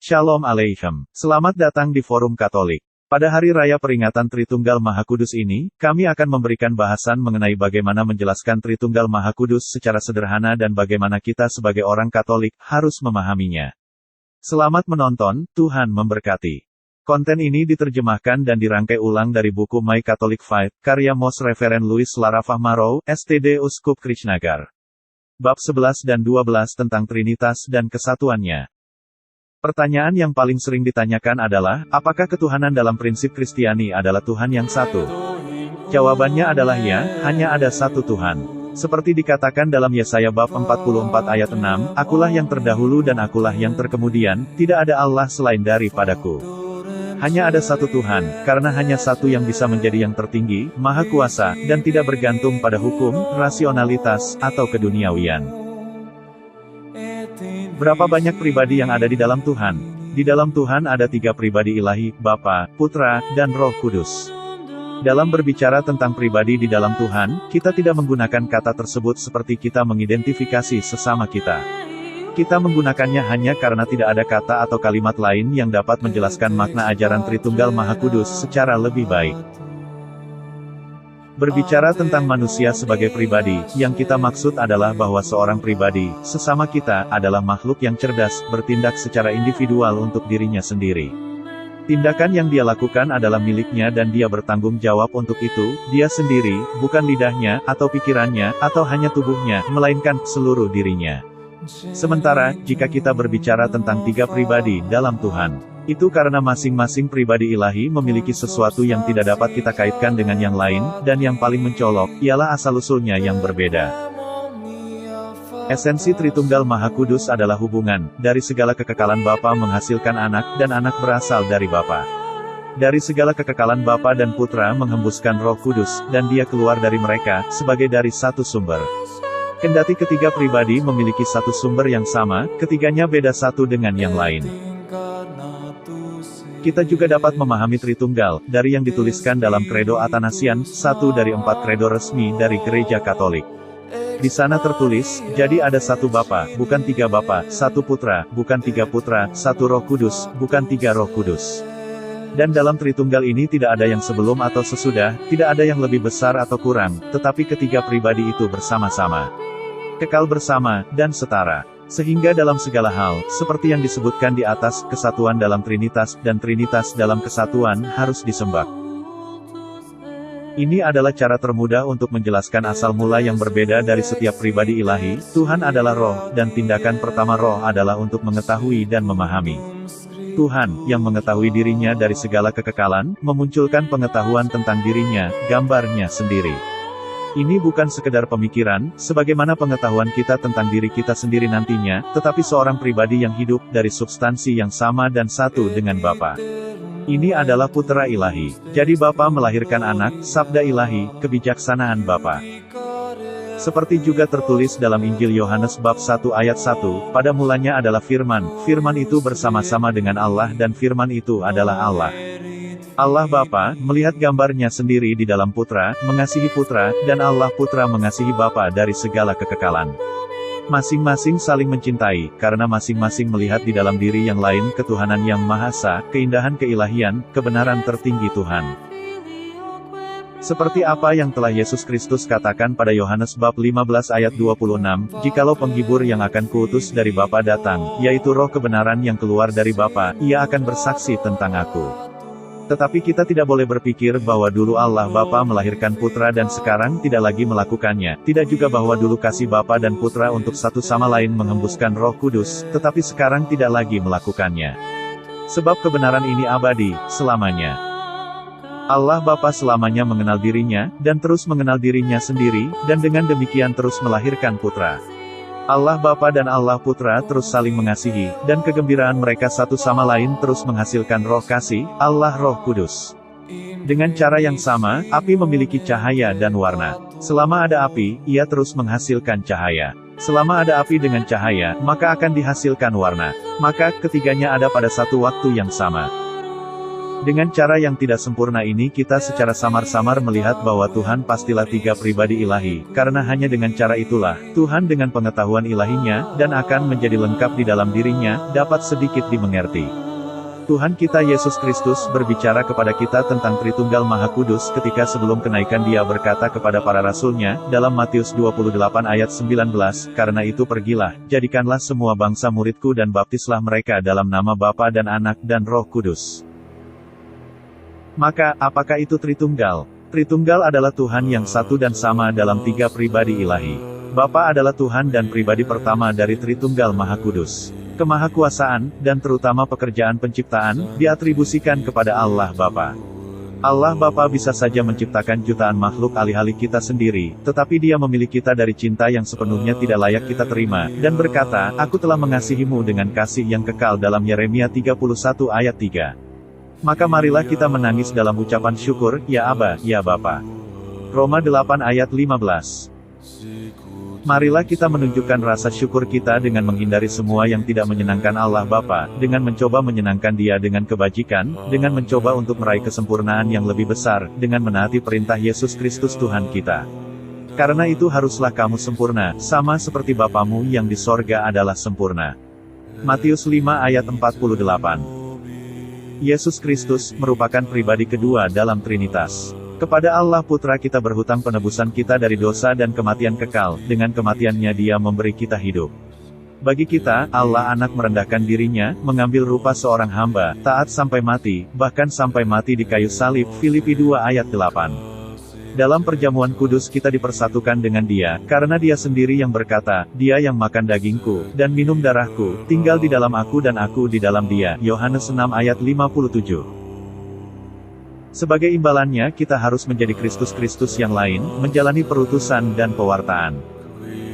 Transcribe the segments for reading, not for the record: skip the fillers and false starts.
Shalom Aleichem. Selamat datang di Forum Katolik. Pada hari raya peringatan Tritunggal Maha Kudus ini, kami akan memberikan bahasan mengenai bagaimana menjelaskan Tritunggal Maha Kudus secara sederhana dan bagaimana kita sebagai orang Katolik harus memahaminya. Selamat menonton, Tuhan memberkati. Konten ini diterjemahkan dan dirangkai ulang dari buku My Catholic Faith, karya Most Reverend Louis Larafah-Marrow, STD Uskup Krishnagar. Bab 11 dan 12 tentang Trinitas dan kesatuannya. Pertanyaan yang paling sering ditanyakan adalah, apakah ketuhanan dalam prinsip Kristiani adalah Tuhan yang satu? Jawabannya adalah ya, hanya ada satu Tuhan. Seperti dikatakan dalam Yesaya bab 44 ayat 6, Akulah yang terdahulu dan akulah yang terkemudian, tidak ada Allah selain daripadaku. Hanya ada satu Tuhan, karena hanya satu yang bisa menjadi yang tertinggi, maha kuasa, dan tidak bergantung pada hukum, rasionalitas, atau keduniawian. Berapa banyak pribadi yang ada di dalam Tuhan? Di dalam Tuhan ada 3 pribadi ilahi, Bapa, Putra, dan Roh Kudus. Dalam berbicara tentang pribadi di dalam Tuhan, kita tidak menggunakan kata tersebut seperti kita mengidentifikasi sesama kita. Kita menggunakannya hanya karena tidak ada kata atau kalimat lain yang dapat menjelaskan makna ajaran Tritunggal Maha Kudus secara lebih baik. Berbicara tentang manusia sebagai pribadi, yang kita maksud adalah bahwa seorang pribadi, sesama kita, adalah makhluk yang cerdas, bertindak secara individual untuk dirinya sendiri. Tindakan yang dia lakukan adalah miliknya dan dia bertanggung jawab untuk itu, dia sendiri, bukan lidahnya, atau pikirannya, atau hanya tubuhnya, melainkan seluruh dirinya. Sementara, jika kita berbicara tentang 3 pribadi dalam Tuhan, itu karena masing-masing pribadi ilahi memiliki sesuatu yang tidak dapat kita kaitkan dengan yang lain, dan yang paling mencolok, ialah asal-usulnya yang berbeda. Esensi Tritunggal Maha Kudus adalah hubungan, dari segala kekekalan Bapa menghasilkan anak, dan anak berasal dari Bapa. Dari segala kekekalan Bapa dan Putra menghembuskan Roh Kudus, dan dia keluar dari mereka, sebagai dari satu sumber. Kendati ketiga pribadi memiliki satu sumber yang sama, ketiganya beda satu dengan yang lain. Kita juga dapat memahami Tritunggal, dari yang dituliskan dalam Kredo Athanasian, 1 dari 4 kredo resmi dari Gereja Katolik. Di sana tertulis, jadi ada satu Bapa, bukan 3 Bapa, satu Putra, bukan 3 Putra, satu Roh Kudus, bukan 3 Roh Kudus. Dan dalam Tritunggal ini tidak ada yang sebelum atau sesudah, tidak ada yang lebih besar atau kurang, tetapi ketiga pribadi itu bersama-sama. Kekal bersama, dan setara. Sehingga dalam segala hal, seperti yang disebutkan di atas, kesatuan dalam Trinitas, dan Trinitas dalam kesatuan, harus disembah. Ini adalah cara termudah untuk menjelaskan asal mula yang berbeda dari setiap pribadi ilahi. Tuhan adalah roh, dan tindakan pertama roh adalah untuk mengetahui dan memahami. Tuhan, yang mengetahui dirinya dari segala kekekalan, memunculkan pengetahuan tentang dirinya, gambarnya sendiri. Ini bukan sekedar pemikiran, sebagaimana pengetahuan kita tentang diri kita sendiri nantinya, tetapi seorang pribadi yang hidup dari substansi yang sama dan satu dengan Bapa. Ini adalah Putra Ilahi. Jadi Bapa melahirkan anak, sabda ilahi, kebijaksanaan Bapa. Seperti juga tertulis dalam Injil Yohanes bab 1 ayat 1, pada mulanya adalah Firman, Firman itu bersama-sama dengan Allah dan Firman itu adalah Allah. Allah Bapa, melihat gambarnya sendiri di dalam Putra, mengasihi Putra, dan Allah Putra mengasihi Bapa dari segala kekekalan. Masing-masing saling mencintai, karena masing-masing melihat di dalam diri yang lain ketuhanan yang Maha Esa, keindahan keilahian, kebenaran tertinggi Tuhan. Seperti apa yang telah Yesus Kristus katakan pada Yohanes bab 15 ayat 26, jikalau penghibur yang akan kuutus dari Bapa datang, yaitu roh kebenaran yang keluar dari Bapa, ia akan bersaksi tentang aku. Tetapi kita tidak boleh berpikir bahwa dulu Allah Bapa melahirkan Putra dan sekarang tidak lagi melakukannya, tidak juga bahwa dulu kasih Bapa dan Putra untuk satu sama lain menghembuskan Roh Kudus, tetapi sekarang tidak lagi melakukannya. Sebab kebenaran ini abadi, selamanya. Allah Bapa selamanya mengenal dirinya, dan terus mengenal dirinya sendiri, dan dengan demikian terus melahirkan Putra. Allah Bapa dan Allah Putra terus saling mengasihi, dan kegembiraan mereka satu sama lain terus menghasilkan roh kasih, Allah Roh Kudus. Dengan cara yang sama, api memiliki cahaya dan warna. Selama ada api, ia terus menghasilkan cahaya. Selama ada api dengan cahaya, maka akan dihasilkan warna. Maka, ketiganya ada pada satu waktu yang sama. Dengan cara yang tidak sempurna ini kita secara samar-samar melihat bahwa Tuhan pastilah tiga pribadi ilahi, karena hanya dengan cara itulah, Tuhan dengan pengetahuan ilahinya, dan akan menjadi lengkap di dalam dirinya, dapat sedikit dimengerti. Tuhan kita Yesus Kristus berbicara kepada kita tentang Tritunggal Maha Kudus ketika sebelum kenaikan Dia berkata kepada para rasul-Nya, dalam Matius 28 ayat 19, "Karena itu pergilah, jadikanlah semua bangsa muridku dan baptislah mereka dalam nama Bapa dan Anak dan Roh Kudus." Maka, apakah itu Tritunggal? Tritunggal adalah Tuhan yang satu dan sama dalam tiga pribadi ilahi. Bapa adalah Tuhan dan pribadi pertama dari Tritunggal Maha Kudus. Kemahakuasaan, dan terutama pekerjaan penciptaan, diatribusikan kepada Allah Bapa. Allah Bapa bisa saja menciptakan jutaan makhluk alih-alih kita sendiri, tetapi Dia memilih kita dari cinta yang sepenuhnya tidak layak kita terima, dan berkata, "Aku telah mengasihimu dengan kasih yang kekal" dalam Yeremia 31 ayat 3. Maka marilah kita menangis dalam ucapan syukur, "Ya Aba, ya Bapa." Roma 8 ayat 15. Marilah kita menunjukkan rasa syukur kita dengan menghindari semua yang tidak menyenangkan Allah Bapa, dengan mencoba menyenangkan Dia dengan kebajikan, dengan mencoba untuk meraih kesempurnaan yang lebih besar, dengan menaati perintah Yesus Kristus Tuhan kita. Karena itu haruslah kamu sempurna, sama seperti Bapamu yang di sorga adalah sempurna. Matius 5 ayat 48. Yesus Kristus merupakan pribadi kedua dalam Trinitas. Kepada Allah Putra kita berhutang penebusan kita dari dosa dan kematian kekal, dengan kematiannya Dia memberi kita hidup. Bagi kita, Allah Anak merendahkan dirinya, mengambil rupa seorang hamba, taat sampai mati, bahkan sampai mati di kayu salib, Filipi 2 ayat 8. Dalam perjamuan kudus kita dipersatukan dengan Dia, karena Dia sendiri yang berkata, "Dia yang makan dagingku, dan minum darahku, tinggal di dalam aku dan aku di dalam Dia." Yohanes 6 ayat 57. Sebagai imbalannya kita harus menjadi Kristus-Kristus yang lain, menjalani perutusan dan pewartaan.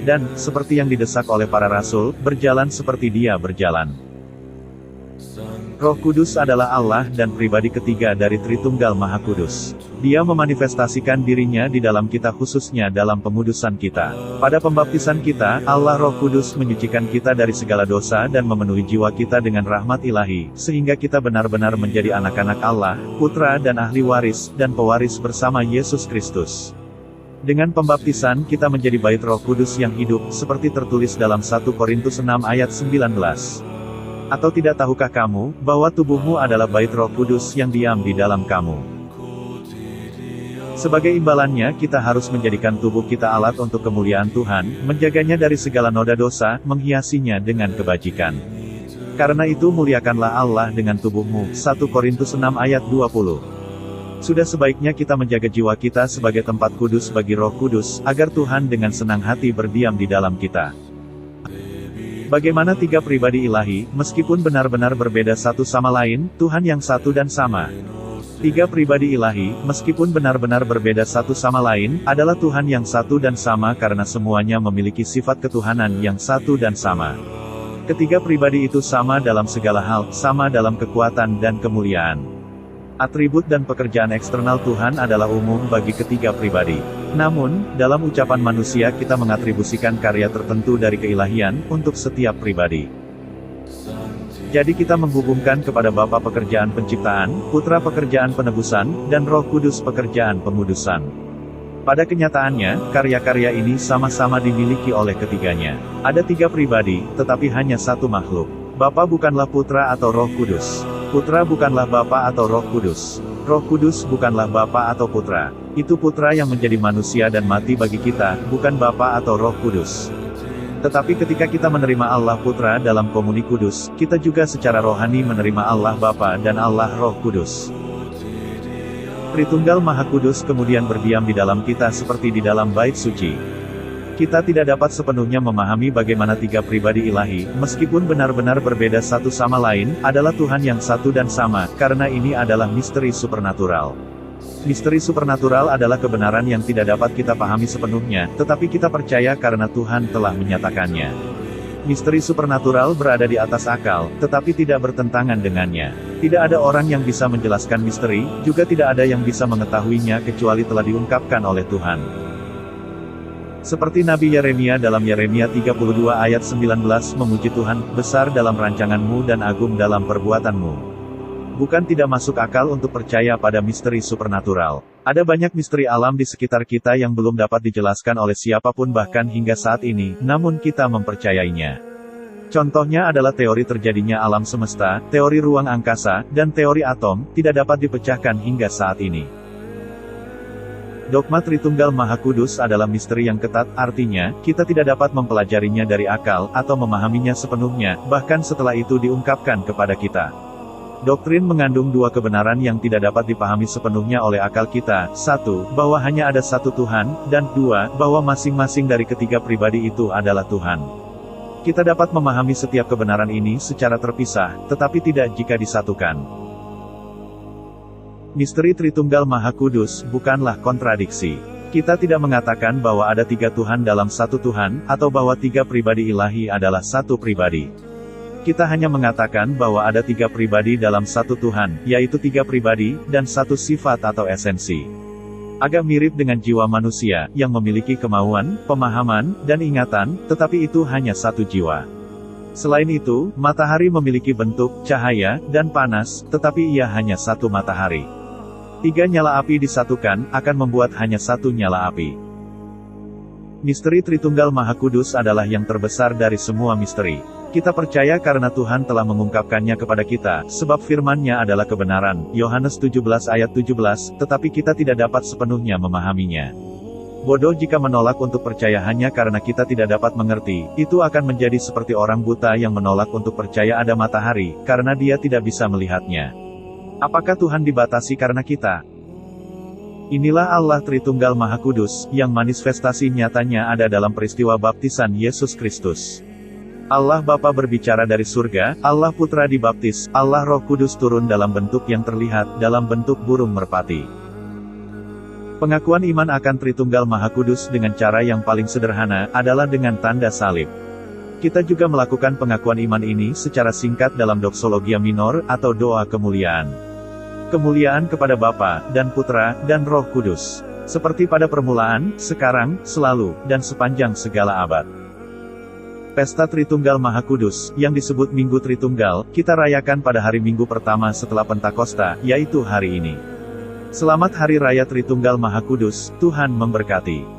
Dan, seperti yang didesak oleh para rasul, berjalan seperti Dia berjalan. Roh Kudus adalah Allah dan pribadi ketiga dari Tritunggal Maha Kudus. Dia memanifestasikan dirinya di dalam kita khususnya dalam pengudusan kita. Pada pembaptisan kita, Allah Roh Kudus menyucikan kita dari segala dosa dan memenuhi jiwa kita dengan rahmat ilahi, sehingga kita benar-benar menjadi anak-anak Allah, putra dan ahli waris, dan pewaris bersama Yesus Kristus. Dengan pembaptisan kita menjadi bait Roh Kudus yang hidup, seperti tertulis dalam 1 Korintus 6 ayat 19. Atau tidak tahukah kamu, bahwa tubuhmu adalah bait Roh Kudus yang diam di dalam kamu? Sebagai imbalannya kita harus menjadikan tubuh kita alat untuk kemuliaan Tuhan, menjaganya dari segala noda dosa, menghiasinya dengan kebajikan. Karena itu muliakanlah Allah dengan tubuhmu, 1 Korintus 6 ayat 20. Sudah sebaiknya kita menjaga jiwa kita sebagai tempat kudus bagi Roh Kudus, agar Tuhan dengan senang hati berdiam di dalam kita. Bagaimana tiga pribadi ilahi, meskipun benar-benar berbeda satu sama lain, Tuhan yang satu dan sama. Tiga pribadi ilahi, meskipun benar-benar berbeda satu sama lain, adalah Tuhan yang satu dan sama karena semuanya memiliki sifat ketuhanan yang satu dan sama. Ketiga pribadi itu sama dalam segala hal, sama dalam kekuatan dan kemuliaan. Atribut dan pekerjaan eksternal Tuhan adalah umum bagi ketiga pribadi. Namun, dalam ucapan manusia kita mengatribusikan karya tertentu dari keilahian, untuk setiap pribadi. Jadi kita menghubungkan kepada Bapa pekerjaan penciptaan, Putra pekerjaan penebusan, dan Roh Kudus pekerjaan pengudusan. Pada kenyataannya, karya-karya ini sama-sama dimiliki oleh ketiganya. Ada tiga pribadi, tetapi hanya satu makhluk. Bapa bukanlah Putra atau Roh Kudus. Putra bukanlah Bapa atau Roh Kudus. Roh Kudus bukanlah Bapa atau Putra. Itu Putra yang menjadi manusia dan mati bagi kita, bukan Bapa atau Roh Kudus. Tetapi ketika kita menerima Allah Putra dalam komuni kudus, kita juga secara rohani menerima Allah Bapa dan Allah Roh Kudus. Tritunggal Maha Kudus kemudian berdiam di dalam kita seperti di dalam bait suci. Kita tidak dapat sepenuhnya memahami bagaimana tiga pribadi ilahi, meskipun benar-benar berbeda satu sama lain, adalah Tuhan yang satu dan sama, karena ini adalah misteri supernatural. Misteri supernatural adalah kebenaran yang tidak dapat kita pahami sepenuhnya, tetapi kita percaya karena Tuhan telah menyatakannya. Misteri supernatural berada di atas akal, tetapi tidak bertentangan dengannya. Tidak ada orang yang bisa menjelaskan misteri, juga tidak ada yang bisa mengetahuinya kecuali telah diungkapkan oleh Tuhan. Seperti Nabi Yeremia dalam Yeremia 32 ayat 19 memuji Tuhan, besar dalam rancanganmu dan agung dalam perbuatanmu. Bukan tidak masuk akal untuk percaya pada misteri supernatural. Ada banyak misteri alam di sekitar kita yang belum dapat dijelaskan oleh siapapun bahkan hingga saat ini, namun kita mempercayainya. Contohnya adalah teori terjadinya alam semesta, teori ruang angkasa, dan teori atom, tidak dapat dipecahkan hingga saat ini. Dogma Tritunggal Maha Kudus adalah misteri yang ketat, artinya, kita tidak dapat mempelajarinya dari akal, atau memahaminya sepenuhnya, bahkan setelah itu diungkapkan kepada kita. Doktrin mengandung dua kebenaran yang tidak dapat dipahami sepenuhnya oleh akal kita, satu, bahwa hanya ada satu Tuhan, dan dua, bahwa masing-masing dari ketiga pribadi itu adalah Tuhan. Kita dapat memahami setiap kebenaran ini secara terpisah, tetapi tidak jika disatukan. Misteri Tritunggal Maha Kudus bukanlah kontradiksi. Kita tidak mengatakan bahwa ada tiga Tuhan dalam satu Tuhan, atau bahwa tiga pribadi ilahi adalah satu pribadi. Kita hanya mengatakan bahwa ada tiga pribadi dalam satu Tuhan, yaitu tiga pribadi, dan satu sifat atau esensi. Agak mirip dengan jiwa manusia, yang memiliki kemauan, pemahaman, dan ingatan, tetapi itu hanya satu jiwa. Selain itu, matahari memiliki bentuk, cahaya, dan panas, tetapi ia hanya satu matahari. Tiga nyala api disatukan, akan membuat hanya satu nyala api. Misteri Tritunggal Maha Kudus adalah yang terbesar dari semua misteri. Kita percaya karena Tuhan telah mengungkapkannya kepada kita, sebab firman-Nya adalah kebenaran, Yohanes 17 ayat 17, tetapi kita tidak dapat sepenuhnya memahaminya. Bodoh jika menolak untuk percaya hanya karena kita tidak dapat mengerti, itu akan menjadi seperti orang buta yang menolak untuk percaya ada matahari, karena dia tidak bisa melihatnya. Apakah Tuhan dibatasi karena kita? Inilah Allah Tritunggal Maha Kudus, yang manifestasi nyatanya ada dalam peristiwa baptisan Yesus Kristus. Allah Bapa berbicara dari surga, Allah Putra dibaptis, Allah Roh Kudus turun dalam bentuk yang terlihat, dalam bentuk burung merpati. Pengakuan iman akan Tritunggal Maha Kudus dengan cara yang paling sederhana, adalah dengan tanda salib. Kita juga melakukan pengakuan iman ini secara singkat dalam doksologia minor, atau doa kemuliaan. Kemuliaan kepada Bapa, dan Putra, dan Roh Kudus. Seperti pada permulaan, sekarang, selalu, dan sepanjang segala abad. Pesta Tritunggal Maha Kudus, yang disebut Minggu Tritunggal, kita rayakan pada hari Minggu pertama setelah Pentakosta, yaitu hari ini. Selamat Hari Raya Tritunggal Maha Kudus, Tuhan memberkati.